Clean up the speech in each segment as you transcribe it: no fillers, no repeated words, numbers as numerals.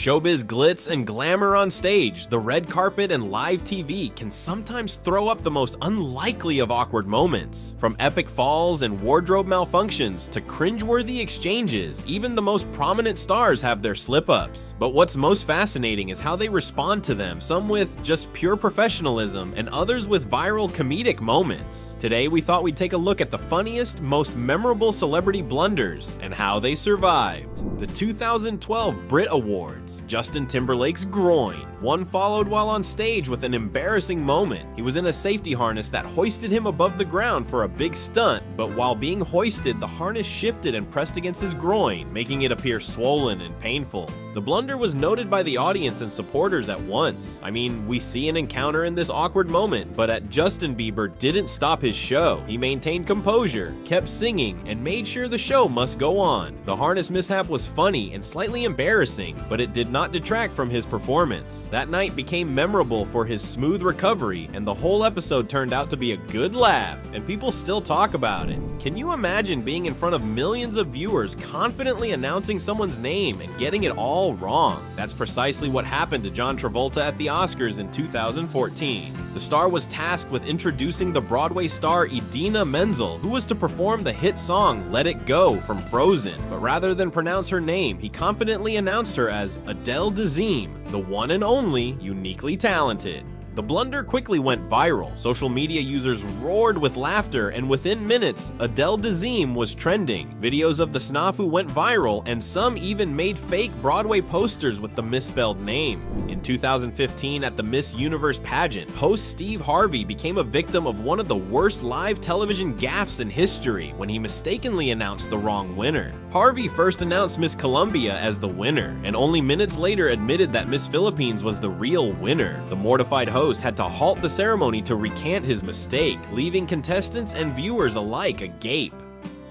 Showbiz glitz and glamour on stage, the red carpet and live TV can sometimes throw up the most unlikely of awkward moments. From epic falls and wardrobe malfunctions to cringeworthy exchanges, even the most prominent stars have their slip-ups. But what's most fascinating is how they respond to them, some with just pure professionalism and others with viral comedic moments. Today we thought we'd take a look at the funniest, most memorable celebrity blunders and how they survived. The 2012 Brit Awards, Justin Timberlake's groin. One followed while on stage with an embarrassing moment. He was in a safety harness that hoisted him above the ground for a big stunt, but while being hoisted, the harness shifted and pressed against his groin, making it appear swollen and painful. The blunder was noted by the audience and supporters at once. I mean, we see an encounter in this awkward moment, but Justin Bieber didn't stop his show. He maintained composure, kept singing, and made sure the show must go on. The harness mishap was funny and slightly embarrassing, but it did not detract from his performance. That night became memorable for his smooth recovery, and the whole episode turned out to be a good laugh, and people still talk about it. Can you imagine being in front of millions of viewers confidently announcing someone's name and getting it all wrong? That's precisely what happened to John Travolta at the Oscars in 2014. The star was tasked with introducing the Broadway star Idina Menzel, who was to perform the hit song Let It Go from Frozen, but rather than pronounce her name, he confidently announced her as Adele Dazeem, the one and only uniquely talented. The blunder quickly went viral. Social media users roared with laughter, and within minutes, Adele Dazeem was trending. Videos of the snafu went viral, and some even made fake Broadway posters with the misspelled name. In 2015, at the Miss Universe pageant, host Steve Harvey became a victim of one of the worst live television gaffes in history when he mistakenly announced the wrong winner. Harvey first announced Miss Colombia as the winner, and only minutes later admitted that Miss Philippines was the real winner. The mortified host had to halt the ceremony to recant his mistake, leaving contestants and viewers alike agape.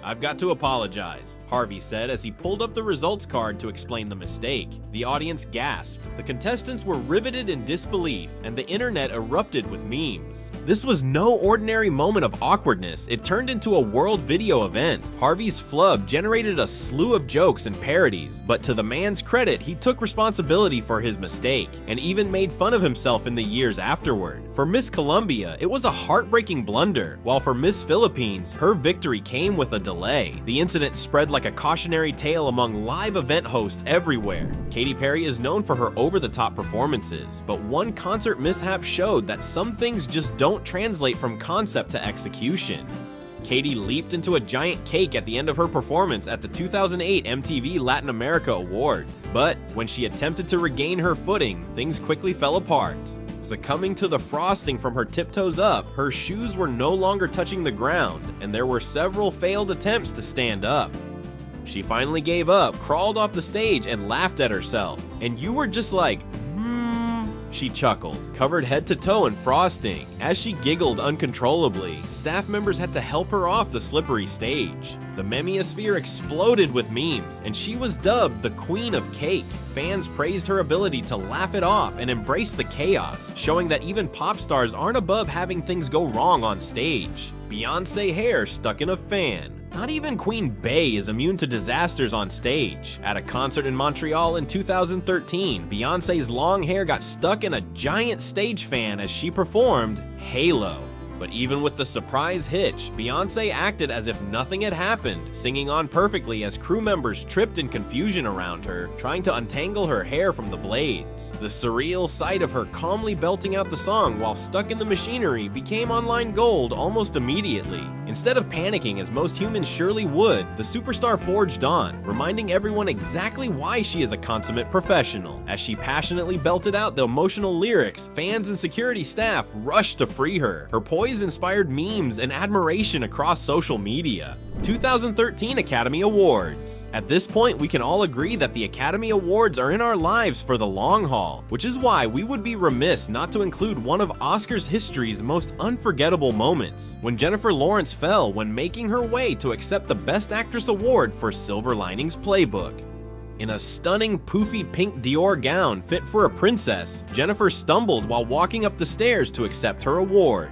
"I've got to apologize," Harvey said as he pulled up the results card to explain the mistake. The audience gasped. The contestants were riveted in disbelief, and the internet erupted with memes. This was no ordinary moment of awkwardness. It turned into a world video event. Harvey's flub generated a slew of jokes and parodies, but to the man's credit, he took responsibility for his mistake, and even made fun of himself in the years afterward. For Miss Colombia, it was a heartbreaking blunder, while for Miss Philippines, her victory came with a delay. The incident spread like a cautionary tale among live event hosts everywhere. Katy Perry is known for her over-the-top performances, but one concert mishap showed that some things just don't translate from concept to execution. Katy leaped into a giant cake at the end of her performance at the 2008 MTV Latin America Awards, but when she attempted to regain her footing, things quickly fell apart. Succumbing to the frosting from her tiptoes up, her shoes were no longer touching the ground, and there were several failed attempts to stand up. She finally gave up, crawled off the stage, and laughed at herself. And you were just like, she chuckled, covered head to toe in frosting. As she giggled uncontrollably, staff members had to help her off the slippery stage. The memeosphere exploded with memes, and she was dubbed the Queen of Cake. Fans praised her ability to laugh it off and embrace the chaos, showing that even pop stars aren't above having things go wrong on stage. Beyonce hair stuck in a fan. Not even Queen Bey is immune to disasters on stage. At a concert in Montreal in 2013, Beyonce's long hair got stuck in a giant stage fan as she performed Halo. But even with the surprise hitch, Beyonce acted as if nothing had happened, singing on perfectly as crew members tripped in confusion around her, trying to untangle her hair from the blades. The surreal sight of her calmly belting out the song while stuck in the machinery became online gold almost immediately. Instead of panicking as most humans surely would, the superstar forged on, reminding everyone exactly why she is a consummate professional. As she passionately belted out the emotional lyrics, fans and security staff rushed to free her. Her poise inspired memes and admiration across social media. 2013 Academy Awards. At this point, we can all agree that the Academy Awards are in our lives for the long haul, which is why we would be remiss not to include one of Oscars history's most unforgettable moments, when Jennifer Lawrence fell when making her way to accept the Best Actress award for Silver Linings Playbook. In a stunning poofy pink Dior gown fit for a princess, Jennifer stumbled while walking up the stairs to accept her award.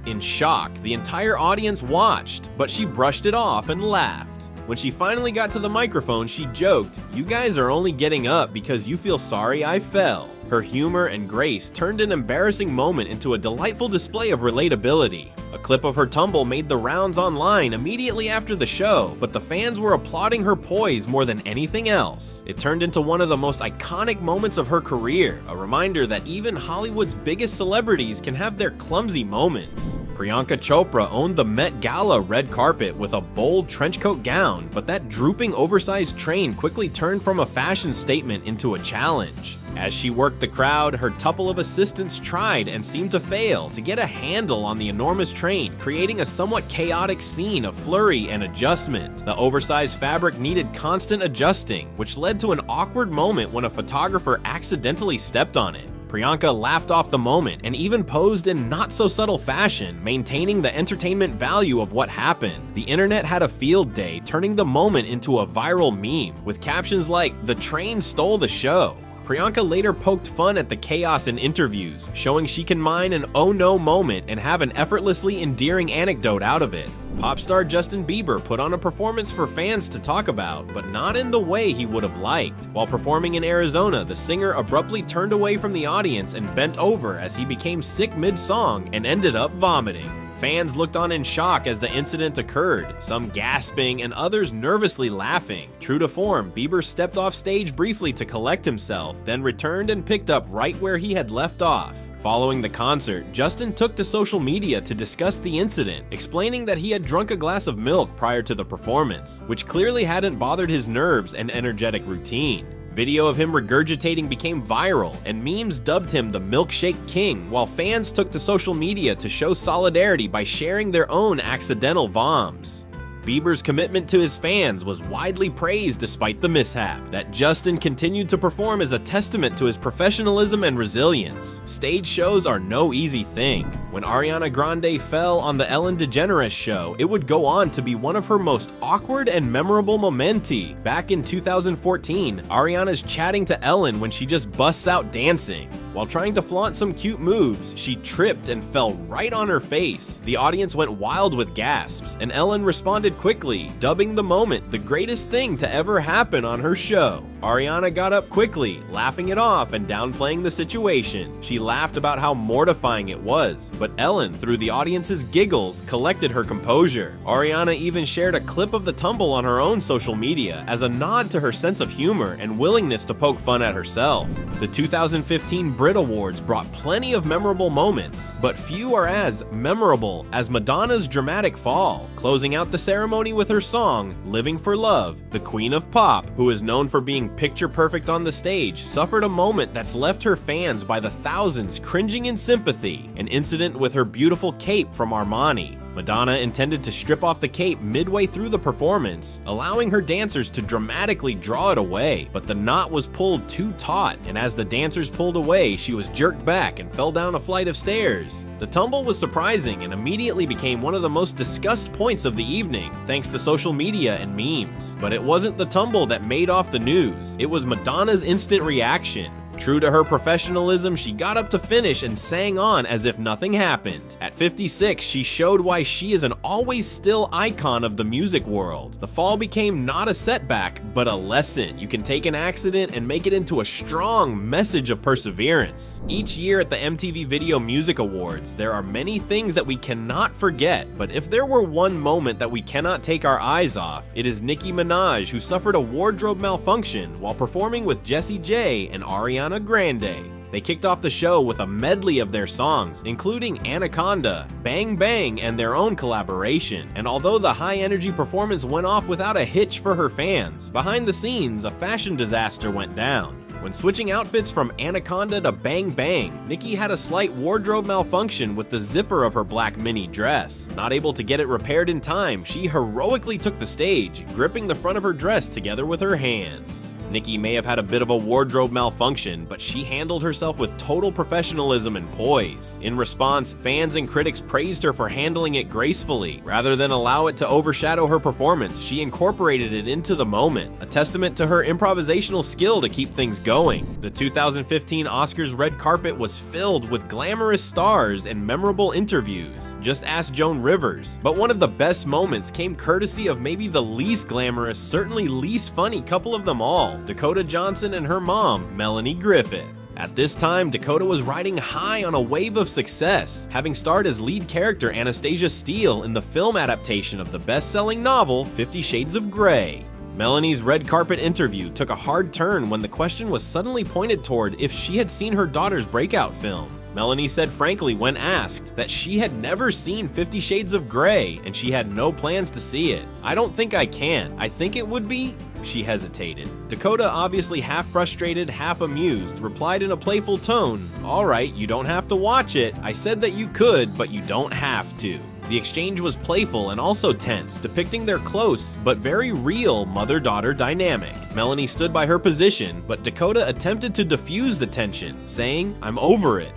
In shock, the entire audience watched, but she brushed it off and laughed. When she finally got to the microphone, she joked, "You guys are only getting up because you feel sorry I fell." Her humor and grace turned an embarrassing moment into a delightful display of relatability. A clip of her tumble made the rounds online immediately after the show, but the fans were applauding her poise more than anything else. It turned into one of the most iconic moments of her career, a reminder that even Hollywood's biggest celebrities can have their clumsy moments. Priyanka Chopra owned the Met Gala red carpet with a bold trenchcoat gown, but that drooping oversized train quickly turned from a fashion statement into a challenge. As she worked the crowd, her couple of assistants tried and seemed to fail to get a handle on the enormous train, creating a somewhat chaotic scene of flurry and adjustment. The oversized fabric needed constant adjusting, which led to an awkward moment when a photographer accidentally stepped on it. Priyanka laughed off the moment and even posed in not-so-subtle fashion, maintaining the entertainment value of what happened. The internet had a field day, turning the moment into a viral meme, with captions like, "The train stole the show." Priyanka later poked fun at the chaos in interviews, showing she can mine an "oh no" moment and have an effortlessly endearing anecdote out of it. Pop star Justin Bieber put on a performance for fans to talk about, but not in the way he would have liked. While performing in Arizona, the singer abruptly turned away from the audience and bent over as he became sick mid-song and ended up vomiting. Fans looked on in shock as the incident occurred, some gasping and others nervously laughing. True to form, Bieber stepped off stage briefly to collect himself, then returned and picked up right where he had left off. Following the concert, Justin took to social media to discuss the incident, explaining that he had drunk a glass of milk prior to the performance, which clearly hadn't bothered his nerves and energetic routine. Video of him regurgitating became viral, and memes dubbed him the Milkshake King, while fans took to social media to show solidarity by sharing their own accidental voms. Bieber's commitment to his fans was widely praised despite the mishap. That Justin continued to perform is a testament to his professionalism and resilience. Stage shows are no easy thing. When Ariana Grande fell on the Ellen DeGeneres show, it would go on to be one of her most awkward and memorable momenti. Back in 2014, Ariana's chatting to Ellen when she just busts out dancing. While trying to flaunt some cute moves, she tripped and fell right on her face. The audience went wild with gasps, and Ellen responded quickly, dubbing the moment the greatest thing to ever happen on her show. Ariana got up quickly, laughing it off and downplaying the situation. She laughed about how mortifying it was, but Ellen, through the audience's giggles, collected her composure. Ariana even shared a clip of the tumble on her own social media as a nod to her sense of humor and willingness to poke fun at herself. The 2015 Brit Awards brought plenty of memorable moments, but few are as memorable as Madonna's dramatic fall. Closing out the ceremony with her song, Living for Love, the Queen of Pop, who is known for being picture perfect on the stage, suffered a moment that's left her fans by the thousands cringing in sympathy, an incident with her beautiful cape from Armani. Madonna intended to strip off the cape midway through the performance, allowing her dancers to dramatically draw it away, but the knot was pulled too taut, and as the dancers pulled away, she was jerked back and fell down a flight of stairs. The tumble was surprising and immediately became one of the most discussed points of the evening, thanks to social media and memes. But it wasn't the tumble that made off the news, it was Madonna's instant reaction. True to her professionalism, she got up to finish and sang on as if nothing happened. At 56, she showed why she is an always still icon of the music world. The fall became not a setback, but a lesson. You can take an accident and make it into a strong message of perseverance. Each year at the MTV Video Music Awards, there are many things that we cannot forget, but if there were one moment that we cannot take our eyes off, it is Nicki Minaj, who suffered a wardrobe malfunction while performing with Jessie J and Ariana Grande. They kicked off the show with a medley of their songs, including Anaconda, Bang Bang, and their own collaboration. And although the high-energy performance went off without a hitch for her fans, behind the scenes, a fashion disaster went down. When switching outfits from Anaconda to Bang Bang, Nicki had a slight wardrobe malfunction with the zipper of her black mini dress. Not able to get it repaired in time, she heroically took the stage, gripping the front of her dress together with her hands. Nikki may have had a bit of a wardrobe malfunction, but she handled herself with total professionalism and poise. In response, fans and critics praised her for handling it gracefully. Rather than allow it to overshadow her performance, she incorporated it into the moment, a testament to her improvisational skill to keep things going. The 2015 Oscars red carpet was filled with glamorous stars and memorable interviews. Just ask Joan Rivers. But one of the best moments came courtesy of maybe the least glamorous, certainly least funny couple of them all, Dakota Johnson and her mom, Melanie Griffith. At this time, Dakota was riding high on a wave of success, having starred as lead character Anastasia Steele in the film adaptation of the best-selling novel 50 Shades of Grey. Melanie's red carpet interview took a hard turn when the question was suddenly pointed toward if she had seen her daughter's breakout film. Melanie said frankly when asked that she had never seen 50 Shades of Grey and she had no plans to see it. "I don't think I can. I think it would be..." She hesitated. Dakota, obviously half frustrated, half amused, replied in a playful tone, "Alright, you don't have to watch it. I said that you could, but you don't have to." The exchange was playful and also tense, depicting their close but very real mother-daughter dynamic. Melanie stood by her position, but Dakota attempted to diffuse the tension, saying, "I'm over it."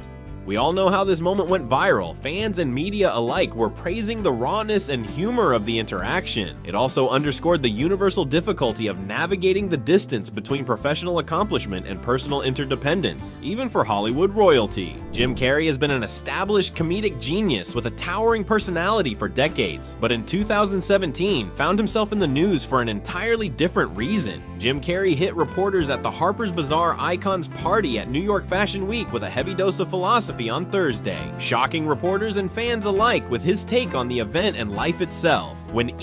We all know how this moment went viral. Fans and media alike were praising the rawness and humor of the interaction. It also underscored the universal difficulty of navigating the distance between professional accomplishment and personal interdependence, even for Hollywood royalty. Jim Carrey has been an established comedic genius with a towering personality for decades, but in 2017 found himself in the news for an entirely different reason. Jim Carrey hit reporters at the Harper's Bazaar Icons party at New York Fashion Week with a heavy dose of philosophy on Thursday, shocking reporters and fans alike with his take on the event and life itself. When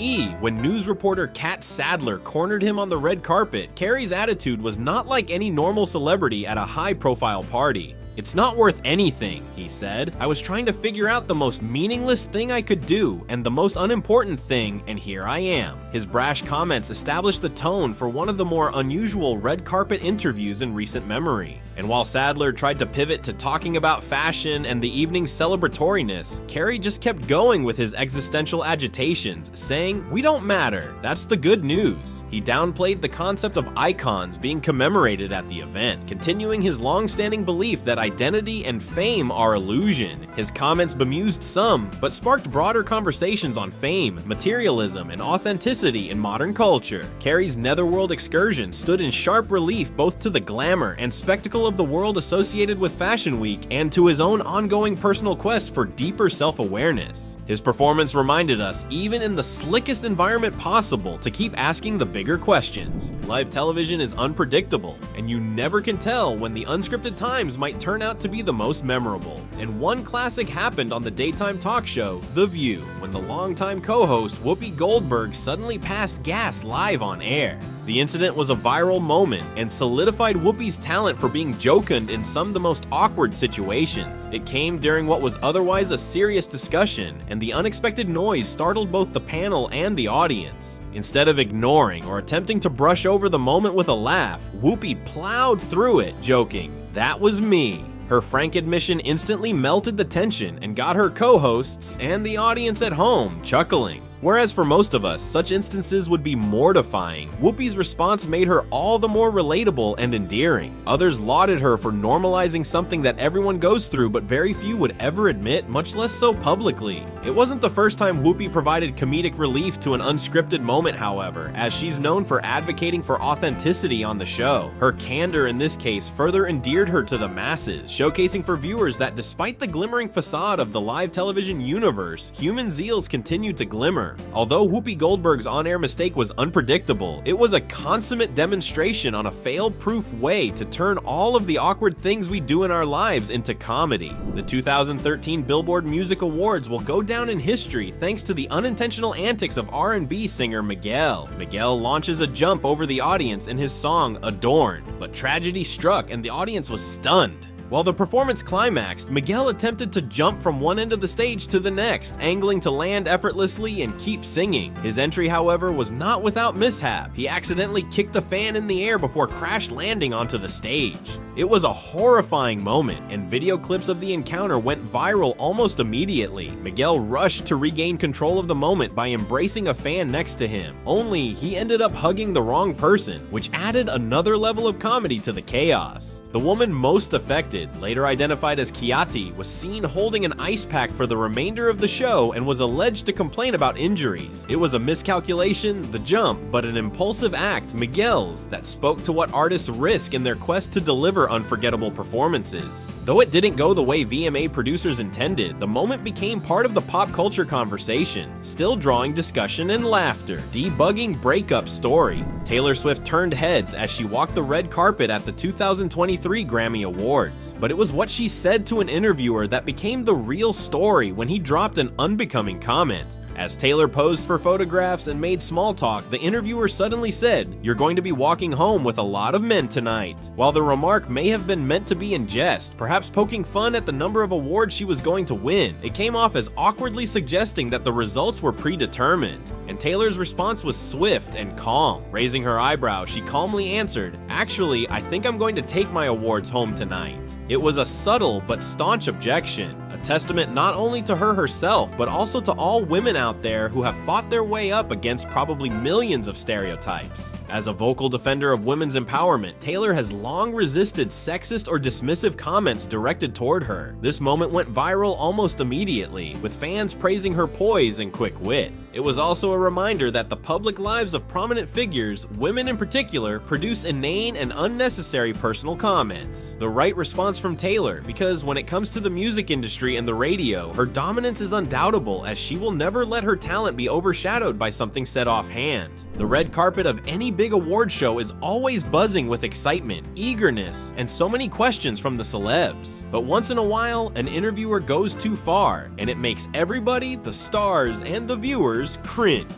news reporter Kat Sadler cornered him on the red carpet, Carrey's attitude was not like any normal celebrity at a high-profile party. "It's not worth anything," he said. "I was trying to figure out the most meaningless thing I could do, and the most unimportant thing, and here I am." His brash comments established the tone for one of the more unusual red carpet interviews in recent memory. And while Sadler tried to pivot to talking about fashion and the evening's celebratoriness, Carrey just kept going with his existential agitations, saying, "We don't matter. That's the good news." He downplayed the concept of icons being commemorated at the event, continuing his long-standing belief that identity and fame are illusion. His comments bemused some, but sparked broader conversations on fame, materialism, and authenticity in modern culture. Carrey's netherworld excursion stood in sharp relief both to the glamour and spectacle of the world associated with Fashion Week and to his own ongoing personal quest for deeper self-awareness. His performance reminded us, even in the slickest environment possible, to keep asking the bigger questions. Live television is unpredictable, and you never can tell when the unscripted times might turn out to be the most memorable. And one classic happened on the daytime talk show, The View, when the longtime co-host Whoopi Goldberg suddenly passed gas live on air. The incident was a viral moment and solidified Whoopi's talent for being jocund in some of the most awkward situations. It came during what was otherwise a serious discussion, and the unexpected noise startled both the panel and the audience. Instead of ignoring or attempting to brush over the moment with a laugh, Whoopi plowed through it, joking, "That was me." Her frank admission instantly melted the tension and got her co-hosts and the audience at home chuckling. Whereas for most of us, such instances would be mortifying, Whoopi's response made her all the more relatable and endearing. Others lauded her for normalizing something that everyone goes through but very few would ever admit, much less so publicly. It wasn't the first time Whoopi provided comedic relief to an unscripted moment, however, as she's known for advocating for authenticity on the show. Her candor in this case further endeared her to the masses, showcasing for viewers that despite the glimmering facade of the live television universe, human zeals continue to glimmer. Although Whoopi Goldberg's on-air mistake was unpredictable, it was a consummate demonstration on a fail-proof way to turn all of the awkward things we do in our lives into comedy. The 2013 Billboard Music Awards will go down in history thanks to the unintentional antics of R&B singer Miguel. Miguel launches a jump over the audience in his song Adorn, but tragedy struck and the audience was stunned. While the performance climaxed, Miguel attempted to jump from one end of the stage to the next, angling to land effortlessly and keep singing. His entry, however, was not without mishap. He accidentally kicked a fan in the air before crash landing onto the stage. It was a horrifying moment, and video clips of the encounter went viral almost immediately. Miguel rushed to regain control of the moment by embracing a fan next to him, only he ended up hugging the wrong person, which added another level of comedy to the chaos. The woman most affected, later identified as Kiati, was seen holding an ice pack for the remainder of the show and was alleged to complain about injuries. It was a miscalculation, the jump, but an impulsive act, Miguel's, that spoke to what artists risk in their quest to deliver unforgettable performances. Though it didn't go the way VMA producers intended, the moment became part of the pop culture conversation, still drawing discussion and laughter. Debugging breakup story. Taylor Swift turned heads as she walked the red carpet at the 2023 Grammy Awards, but it was what she said to an interviewer that became the real story when he dropped an unbecoming comment. As Taylor posed for photographs and made small talk, the interviewer suddenly said, "You're going to be walking home with a lot of men tonight." While the remark may have been meant to be in jest, perhaps poking fun at the number of awards she was going to win, it came off as awkwardly suggesting that the results were predetermined. And Taylor's response was swift and calm. Raising her eyebrow, she calmly answered, "Actually, I think I'm going to take my awards home tonight." It was a subtle but staunch objection, a testament not only to her herself, but also to all women out there who have fought their way up against probably millions of stereotypes. As a vocal defender of women's empowerment, Taylor has long resisted sexist or dismissive comments directed toward her. This moment went viral almost immediately, with fans praising her poise and quick wit. It was also a reminder that the public lives of prominent figures, women in particular, produce inane and unnecessary personal comments. The right response from Taylor, because when it comes to the music industry and the radio, her dominance is undoubtable, as she will never let her talent be overshadowed by something said offhand. The red carpet of any big award show is always buzzing with excitement, eagerness, and so many questions from the celebs. But once in a while, an interviewer goes too far, and it makes everybody, the stars, and the viewers cringe.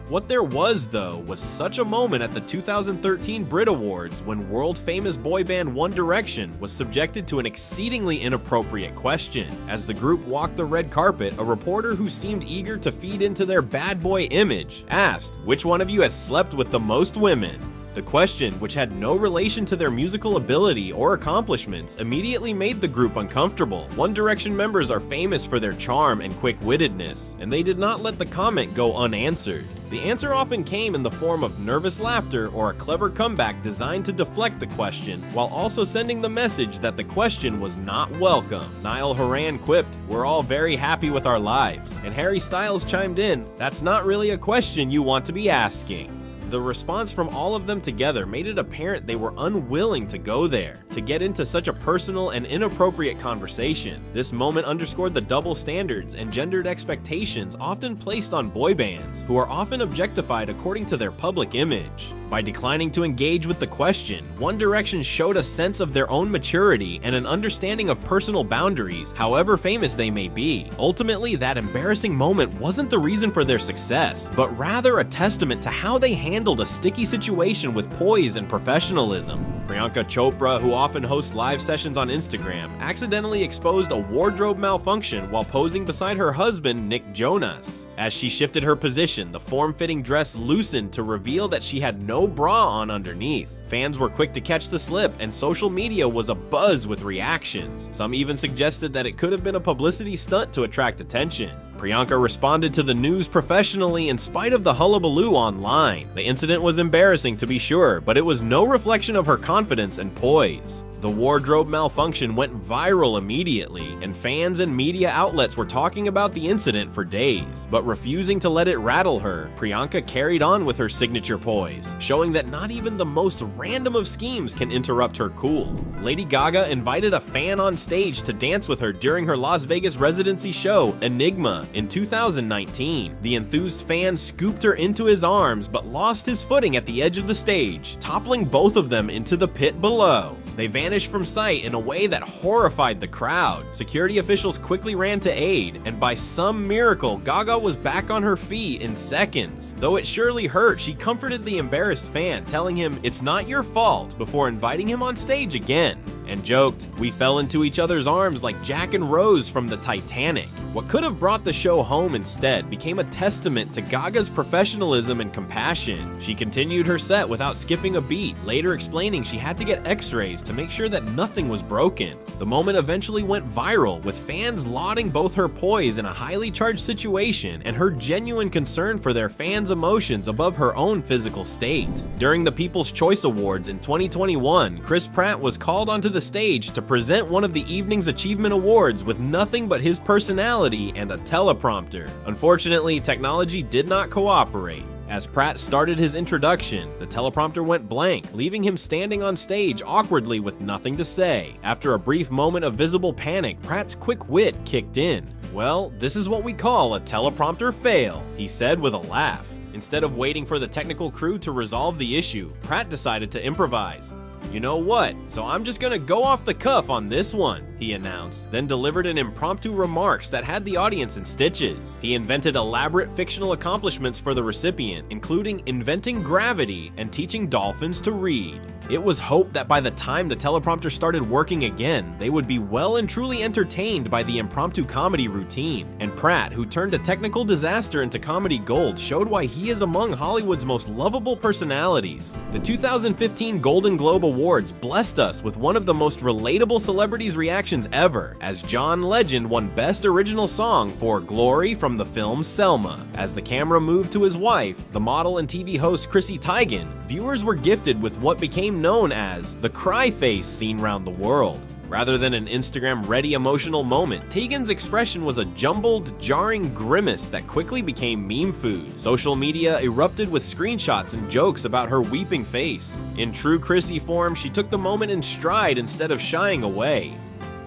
What there was, though, was such a moment at the 2013 Brit Awards when world-famous boy band One Direction was subjected to an exceedingly inappropriate question. As the group walked the red carpet, a reporter who seemed eager to feed into their bad boy image asked, "Which one of you has slept with the most women?" The question, which had no relation to their musical ability or accomplishments, immediately made the group uncomfortable. One Direction members are famous for their charm and quick-wittedness, and they did not let the comment go unanswered. The answer often came in the form of nervous laughter or a clever comeback designed to deflect the question, while also sending the message that the question was not welcome. Niall Horan quipped, "We're all very happy with our lives," and Harry Styles chimed in, "That's not really a question you want to be asking." The response from all of them together made it apparent they were unwilling to go there, to get into such a personal and inappropriate conversation. This moment underscored the double standards and gendered expectations often placed on boy bands, who are often objectified according to their public image. By declining to engage with the question, One Direction showed a sense of their own maturity and an understanding of personal boundaries, however famous they may be. Ultimately, that embarrassing moment wasn't the reason for their success, but rather a testament to how they handled a sticky situation with poise and professionalism. Priyanka Chopra, who often hosts live sessions on Instagram, accidentally exposed a wardrobe malfunction while posing beside her husband, Nick Jonas. As she shifted her position, the form-fitting dress loosened to reveal that she had no bra on underneath. Fans were quick to catch the slip, and social media was abuzz with reactions. Some even suggested that it could have been a publicity stunt to attract attention. Priyanka responded to the news professionally in spite of the hullabaloo online. The incident was embarrassing to be sure, but it was no reflection of her confidence and poise. The wardrobe malfunction went viral immediately, and fans and media outlets were talking about the incident for days. But refusing to let it rattle her, Priyanka carried on with her signature poise, showing that not even the most random of schemes can interrupt her cool. Lady Gaga invited a fan on stage to dance with her during her Las Vegas residency show, Enigma, in 2019. The enthused fan scooped her into his arms, but lost his footing at the edge of the stage, toppling both of them into the pit below. They vanished from sight in a way that horrified the crowd. Security officials quickly ran to aid, and by some miracle, Gaga was back on her feet in seconds. Though it surely hurt, she comforted the embarrassed fan, telling him, "It's not your fault," before inviting him on stage again. and joked, "We fell into each other's arms like Jack and Rose from the Titanic." What could have brought the show home instead became a testament to Gaga's professionalism and compassion. She continued her set without skipping a beat, later explaining she had to get x-rays to make sure that nothing was broken. The moment eventually went viral, with fans lauding both her poise in a highly charged situation and her genuine concern for their fans' emotions above her own physical state. During the People's Choice Awards in 2021, Chris Pratt was called onto the stage to present one of the evening's achievement awards with nothing but his personality and a teleprompter. Unfortunately, technology did not cooperate. As Pratt started his introduction, the teleprompter went blank, leaving him standing on stage awkwardly with nothing to say. After a brief moment of visible panic, Pratt's quick wit kicked in. "Well, this is what we call a teleprompter fail," he said with a laugh. Instead of waiting for the technical crew to resolve the issue, Pratt decided to improvise. "You know what? So I'm just gonna go off the cuff on this one," he announced, then delivered an impromptu remarks that had the audience in stitches. He invented elaborate fictional accomplishments for the recipient, including inventing gravity and teaching dolphins to read. It was hoped that by the time the teleprompter started working again, they would be well and truly entertained by the impromptu comedy routine. And Pratt, who turned a technical disaster into comedy gold, showed why he is among Hollywood's most lovable personalities. The 2015 Golden Globe Awards blessed us with one of the most relatable celebrities' reactions ever, as John Legend won Best Original Song for Glory from the film Selma. As the camera moved to his wife, the model and TV host Chrissy Teigen, viewers were gifted with what became known as the cry face seen round the world. Rather than an Instagram-ready emotional moment, Teigen's expression was a jumbled, jarring grimace that quickly became meme food. Social media erupted with screenshots and jokes about her weeping face. In true Chrissy form, she took the moment in stride instead of shying away.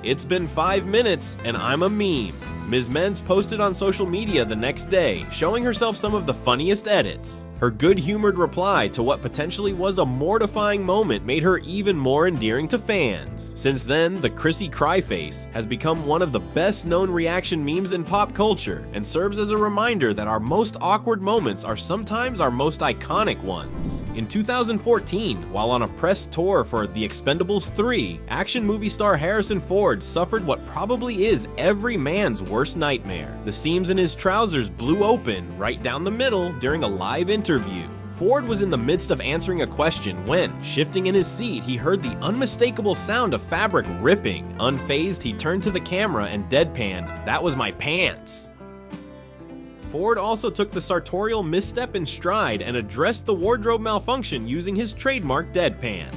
"It's been 5 minutes, and I'm a meme," Ms. Menz posted on social media the next day, showing herself some of the funniest edits. Her good-humored reply to what potentially was a mortifying moment made her even more endearing to fans. Since then, the Chrissy cryface has become one of the best-known reaction memes in pop culture and serves as a reminder that our most awkward moments are sometimes our most iconic ones. In 2014, while on a press tour for The Expendables 3, action movie star Harrison Ford suffered what probably is every man's worst nightmare. The seams in his trousers blew open right down the middle during a live interview. Ford was in the midst of answering a question when, shifting in his seat, he heard the unmistakable sound of fabric ripping. Unfazed, he turned to the camera and deadpanned, "That was my pants." Ford also took the sartorial misstep in stride and addressed the wardrobe malfunction using his trademark deadpan.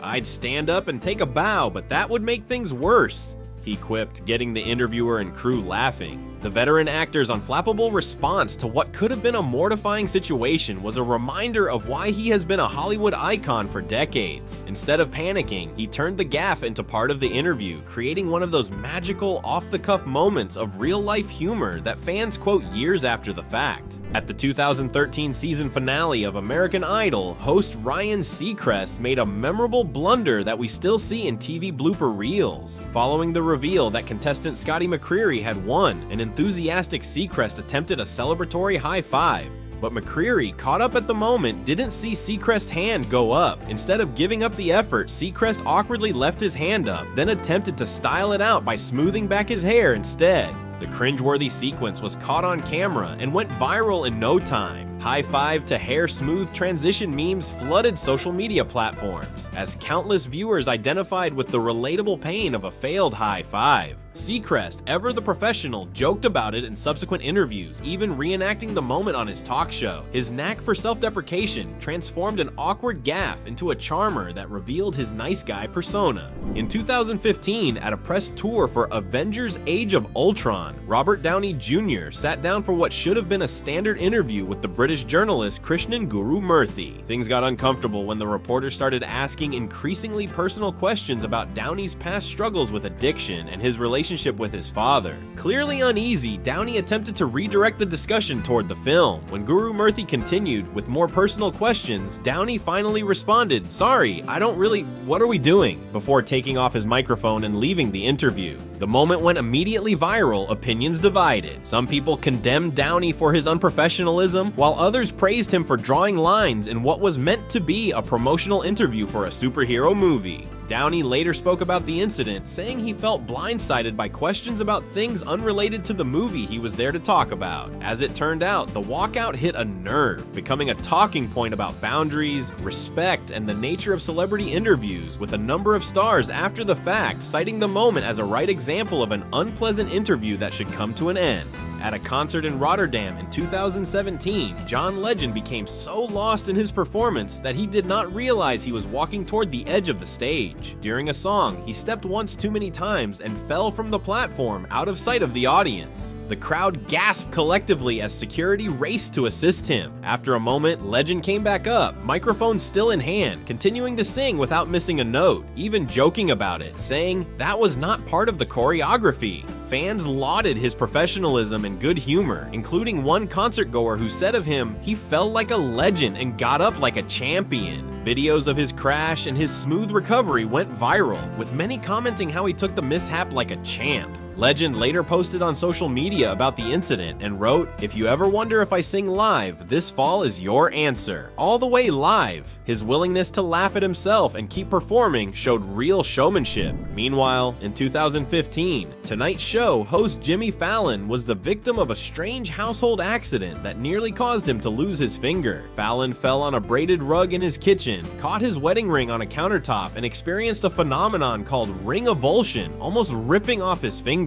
"I'd stand up and take a bow, but that would make things worse," he quipped, getting the interviewer and crew laughing. The veteran actor's unflappable response to what could have been a mortifying situation was a reminder of why he has been a Hollywood icon for decades. Instead of panicking, he turned the gaffe into part of the interview, creating one of those magical, off-the-cuff moments of real-life humor that fans quote years after the fact. At the 2013 season finale of American Idol, host Ryan Seacrest made a memorable blunder that we still see in TV blooper reels. Following the reveal that contestant Scotty McCreery had won, an enthusiastic Seacrest attempted a celebratory high five. But McCreery, caught up at the moment, didn't see Seacrest's hand go up. Instead of giving up the effort, Seacrest awkwardly left his hand up, then attempted to style it out by smoothing back his hair instead. The cringeworthy sequence was caught on camera and went viral in no time. High five to hair smooth transition memes flooded social media platforms, as countless viewers identified with the relatable pain of a failed high five. Seacrest, ever the professional, joked about it in subsequent interviews, even reenacting the moment on his talk show. His knack for self-deprecation transformed an awkward gaffe into a charmer that revealed his nice guy persona. In 2015, at a press tour for Avengers Age of Ultron, Robert Downey Jr. sat down for what should have been a standard interview with the British journalist Krishnan Guru Murthy. Things got uncomfortable when the reporter started asking increasingly personal questions about Downey's past struggles with addiction and his relationship with his father. Clearly uneasy, Downey attempted to redirect the discussion toward the film. When Guru Murthy continued with more personal questions, Downey finally responded, "Sorry, I don't really, what are we doing?" before taking off his microphone and leaving the interview. The moment went immediately viral, opinions divided. Some people condemned Downey for his unprofessionalism, while others praised him for drawing lines in what was meant to be a promotional interview for a superhero movie. Downey later spoke about the incident, saying he felt blindsided by questions about things unrelated to the movie he was there to talk about. As it turned out, the walkout hit a nerve, becoming a talking point about boundaries, respect, and the nature of celebrity interviews, with a number of stars after the fact citing the moment as a right example of an unpleasant interview that should come to an end. At a concert in Rotterdam in 2017, John Legend became so lost in his performance that he did not realize he was walking toward the edge of the stage. During a song, he stepped once too many times and fell from the platform out of sight of the audience. The crowd gasped collectively as security raced to assist him. After a moment, Legend came back up, microphone still in hand, continuing to sing without missing a note, even joking about it, saying that was not part of the choreography. Fans lauded his professionalism and good humor, including one concertgoer who said of him, he fell like a legend and got up like a champion. Videos of his crash and his smooth recovery went viral, with many commenting how he took the mishap like a champ. Legend later posted on social media about the incident and wrote, "If you ever wonder if I sing live, this fall is your answer." All the way live. His willingness to laugh at himself and keep performing showed real showmanship. Meanwhile, in 2015, Tonight Show host Jimmy Fallon was the victim of a strange household accident that nearly caused him to lose his finger. Fallon fell on a braided rug in his kitchen, caught his wedding ring on a countertop, and experienced a phenomenon called ring avulsion, almost ripping off his finger.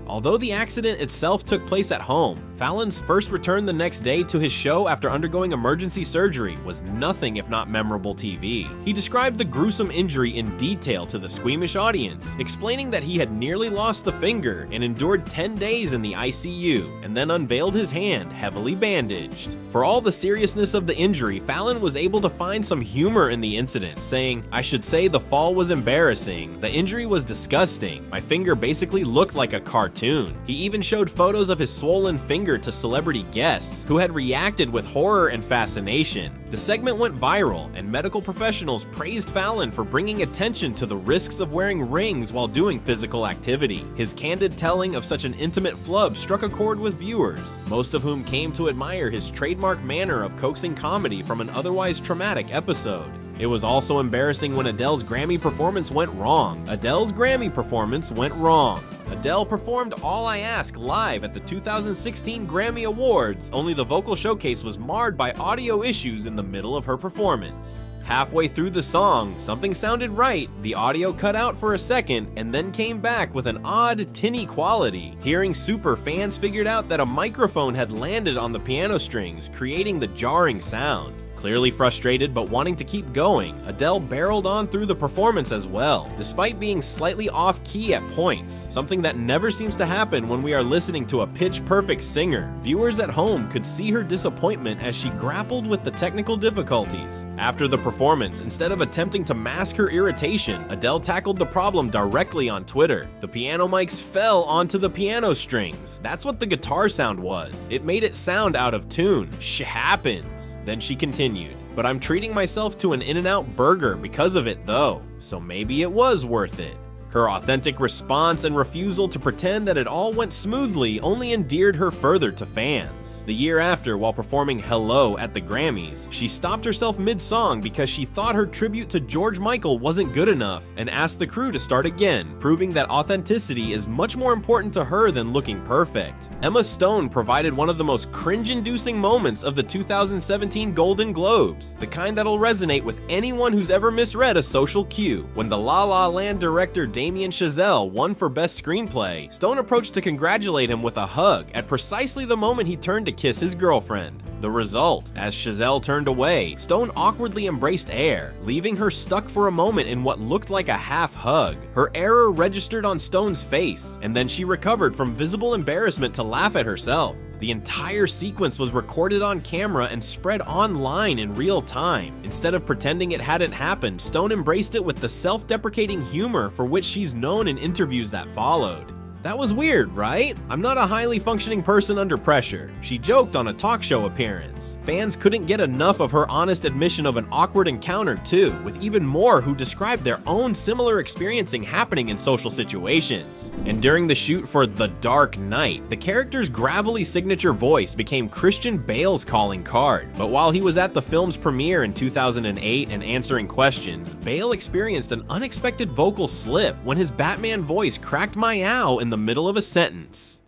Although the accident itself took place at home, Fallon's first return the next day to his show after undergoing emergency surgery was nothing if not memorable TV. He described the gruesome injury in detail to the squeamish audience, explaining that he had nearly lost the finger and endured 10 days in the ICU, and then unveiled his hand, heavily bandaged. For all the seriousness of the injury, Fallon was able to find some humor in the incident, saying, "I should say the fall was embarrassing. The injury was disgusting. My finger basically looked like a cartoon." He even showed photos of his swollen finger to celebrity guests, who had reacted with horror and fascination. The segment went viral, and medical professionals praised Fallon for bringing attention to the risks of wearing rings while doing physical activity. His candid telling of such an intimate flub struck a chord with viewers, most of whom came to admire his trademark manner of coaxing comedy from an otherwise traumatic episode. It was also embarrassing when Adele's Grammy performance went wrong. Adele performed All I Ask live at the 2016 Grammy Awards, only the vocal showcase was marred by audio issues in the middle of her performance. Halfway through the song, something sounded right, the audio cut out for a second, and then came back with an odd, tinny quality. Hearing Super, fans figured out that a microphone had landed on the piano strings, creating the jarring sound. Clearly frustrated but wanting to keep going, Adele barreled on through the performance as well, despite being slightly off-key at points, something that never seems to happen when we are listening to a pitch-perfect singer. Viewers at home could see her disappointment as she grappled with the technical difficulties. After the performance, instead of attempting to mask her irritation, Adele tackled the problem directly on Twitter. The piano mics fell onto the piano strings. That's what the guitar sound was. It made it sound out of tune. Happens. Then she continued, "But I'm treating myself to an In-N-Out burger because of it though, so maybe it was worth it." Her authentic response and refusal to pretend that it all went smoothly only endeared her further to fans. The year after, while performing Hello at the Grammys, she stopped herself mid-song because she thought her tribute to George Michael wasn't good enough and asked the crew to start again, proving that authenticity is much more important to her than looking perfect. Emma Stone provided one of the most cringe-inducing moments of the 2017 Golden Globes, the kind that'll resonate with anyone who's ever misread a social cue. When the La La Land director Damien Chazelle won for Best Screenplay, Stone approached to congratulate him with a hug at precisely the moment he turned to kiss his girlfriend. The result, as Chazelle turned away, Stone awkwardly embraced air, leaving her stuck for a moment in what looked like a half hug. Her error registered on Stone's face, and then she recovered from visible embarrassment to laugh at herself. The entire sequence was recorded on camera and spread online in real time. Instead of pretending it hadn't happened, Stone embraced it with the self-deprecating humor for which she's known in interviews that followed. That was weird, right? I'm not a highly functioning person under pressure. She joked on a talk show appearance. Fans couldn't get enough of her honest admission of an awkward encounter too, with even more who described their own similar experiencing happening in social situations. And during the shoot for The Dark Knight, the character's gravelly signature voice became Christian Bale's calling card. But while he was at the film's premiere in 2008 and answering questions, Bale experienced an unexpected vocal slip when his Batman voice cracked meow in the middle of a sentence.